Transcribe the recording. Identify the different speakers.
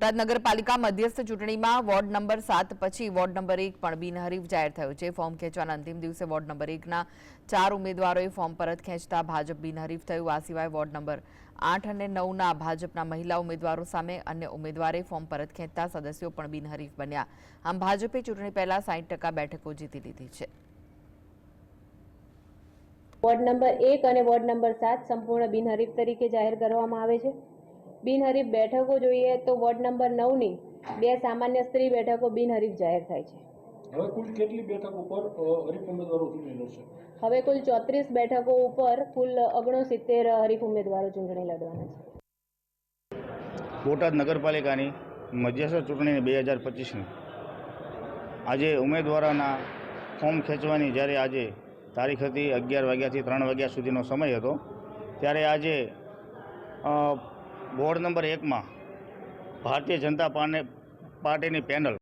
Speaker 1: બોટાદ નગરપાલિકા મધ્યસ્થ ચૂંટણીમાં વોર્ડ નંબર 7 પછી વોર્ડ નંબર 1 પણ બિનહરીફ જાહેર થયો છે। ફોર્મ ખેંચવાના અંતિમ દિવસે વોર્ડ નંબર 1ના 4 ઉમેદવારોએ ફોર્મ પરત ખેંચતા ભાજપ બિનહરીફ થયું। આ સિવાય વોર્ડ નંબર 8 અને 9ના ભાજપના મહિલા ઉમેદવારો સામે અન્ય ઉમેદવારે ફોર્મ પરત ખેંચતા સદસ્યો પણ બિનહરીફ બન્યા। આમ ભાજપે ચૂંટણી પહેલા 60% બેઠકો જીતી લીધી છે।
Speaker 2: वोर्ड नंबर 1 અને वोर्ड नंबर 7 संपूर्ण बिनहरीफ तरीके जाहिर કરવામાં આવે છે। बिनहरीफ બેઠકો જોઈએ તો वोर्ड नंबर 9 ની 2 સામાન્ય સ્ત્રી બેઠકો બિનહરીફ જાહેર થાય છે।
Speaker 3: હવે કુલ કેટલી બેઠકો પર હરીફ ઉમેદવારો ચૂંટણી લડશે?
Speaker 2: હવે કુલ 34 બેઠકો ઉપર કુલ 69 હરીફ ઉમેદવારો ચૂંટણી લડવાના છે।
Speaker 4: બોટાદ નગરપાલિકાની મધ્યસ્થ ચૂંટણી 2025ની આજે ઉમેદવારોના ફોર્મ ખેંચવાની જ્યારે આજે તારીખ હતી 11 વાગ્યાથી 3 વાગ્યા સુધીનો સમય હતો, ત્યારે આજે વોર્ડ નંબર 1માં ભારતીય જનતા પાર્ટીની પેનલ